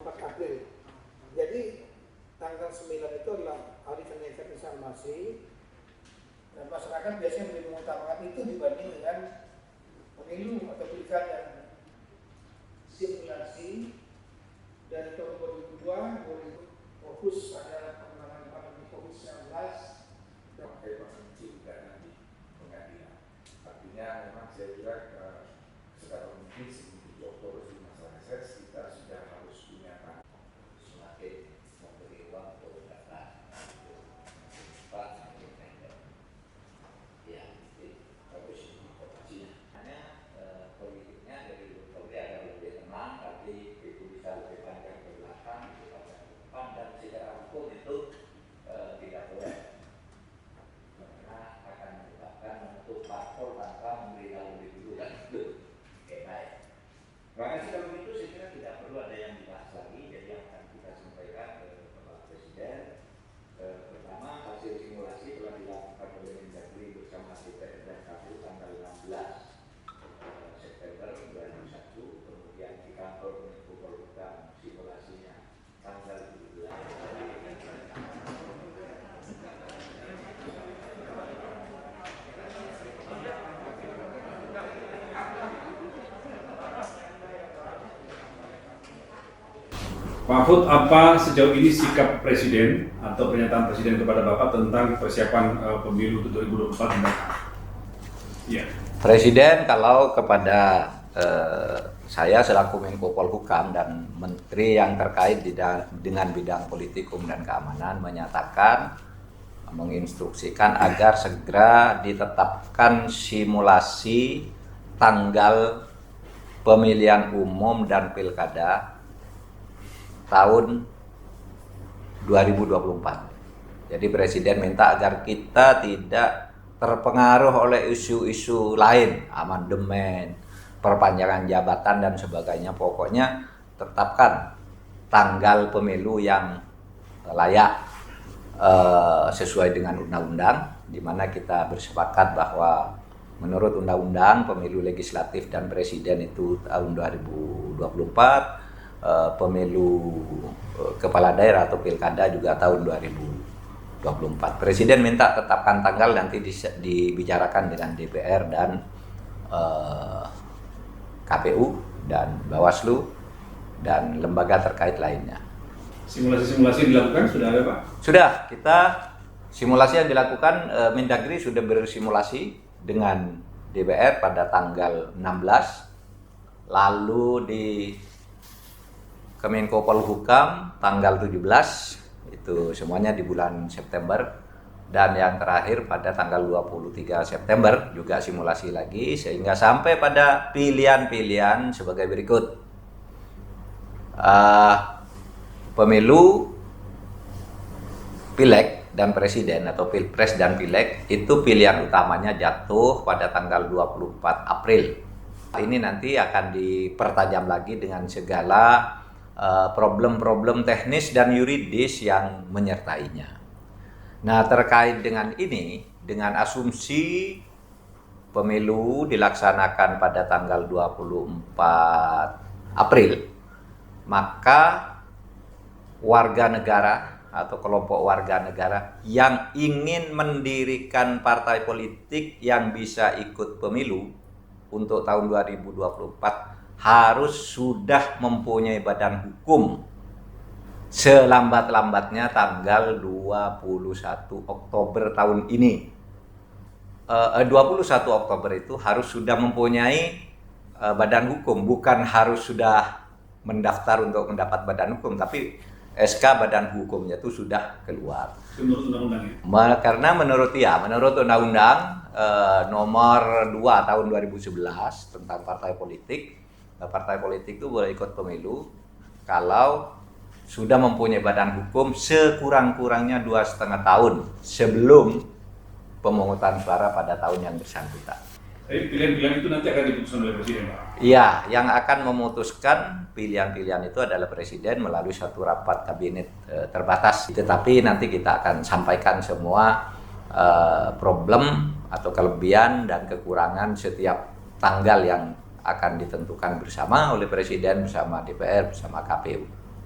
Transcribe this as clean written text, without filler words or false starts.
4 April. Jadi tanggal 9 itu adalah hari kenaikan informasi, dan masyarakat biasanya lebih mengutamakan itu dibanding dengan pemilu atau pilkada. Simulasi dari tahun 2002 fokus pada penanganan pandemi COVID-19 pakai mengunci dan nanti pengadilan. Artinya memang saya kira secara mungkin 7 Oktober di masa reses kita sudah harus punya semakin memberi ruang untuk daftar cepat semakin pendek. Ya, itu bagus informasinya. Hanya politiknya dari Oktober agak lebih tenang, tapi itu bisa lebih panjang ke belakang, lebih panjang ke depan, dan secara hukum itu tidak boleh. Karena akan menyebabkan menutup parpol tanpa memberitahu lebih dulu kan itu. Oke, baik. Maka kalau begitu saya kira tidak perlu ada yang dibahas lagi. Jadi yang akan kita sampaikan ke Bapak Presiden, pertama hasil simulasi telah dilakukan oleh Mendagri bersama DPR dan KPU tanggal 16 September 2001. Kemudian di kantor Menko Polhukam simulasinya tanggal 17. Pak Mahfud, apa sejauh ini sikap Presiden atau pernyataan Presiden kepada Bapak tentang persiapan pemilu 2024 mendatang? Ya. Presiden kalau kepada saya selaku Menko Polhukam dan Menteri yang terkait dengan bidang politik, hukum dan keamanan menyatakan, menginstruksikan agar segera ditetapkan simulasi tanggal pemilihan umum dan pilkada tahun 2024. Jadi Presiden minta agar kita tidak terpengaruh oleh isu-isu lain, amandemen, perpanjangan jabatan dan sebagainya. Pokoknya tetapkan tanggal pemilu yang layak sesuai dengan undang-undang, di mana kita bersepakat bahwa menurut undang-undang pemilu legislatif dan presiden itu tahun 2024. Pemilu kepala daerah atau pilkada juga tahun 2024. Presiden minta tetapkan tanggal, nanti dibicarakan dengan DPR dan KPU dan Bawaslu dan lembaga terkait lainnya. Simulasi-simulasi dilakukan sudah ada, Pak? Sudah, kita simulasi yang dilakukan Mendagri sudah bersimulasi dengan DPR pada tanggal 16, lalu di Kemenko Polhukam tanggal 17, itu semuanya di bulan September, dan yang terakhir pada tanggal 23 September juga simulasi lagi, sehingga sampai pada pilihan-pilihan sebagai berikut. Pemilu Pileg dan Presiden atau Pilpres dan Pileg itu pilihan utamanya jatuh pada tanggal 24 April. Ini nanti akan dipertajam lagi dengan segala problem-problem teknis dan yuridis yang menyertainya. Nah, terkait dengan ini, dengan asumsi pemilu dilaksanakan pada tanggal 24 April, maka warga negara atau kelompok warga negara yang ingin mendirikan partai politik yang bisa ikut pemilu untuk tahun 2024 harus sudah mempunyai badan hukum selambat-lambatnya tanggal 21 Oktober tahun ini. 21 Oktober itu harus sudah mempunyai badan hukum, bukan harus sudah mendaftar untuk mendapat badan hukum, tapi SK badan hukumnya itu sudah keluar. Menurut undang-undang. Karena menurut undang-undang nomor 2 tahun 2011 tentang partai politik itu boleh ikut pemilu kalau sudah mempunyai badan hukum sekurang-kurangnya 2,5 tahun sebelum pemungutan suara pada tahun yang bersangkutan. Tapi pilihan-pilihan itu nanti akan diputuskan oleh Presiden, Pak? Iya, yang akan memutuskan pilihan-pilihan itu adalah Presiden melalui satu rapat kabinet terbatas. Tetapi nanti kita akan sampaikan semua problem atau kelebihan dan kekurangan setiap tanggal yang akan ditentukan bersama oleh Presiden, bersama DPR, bersama KPU.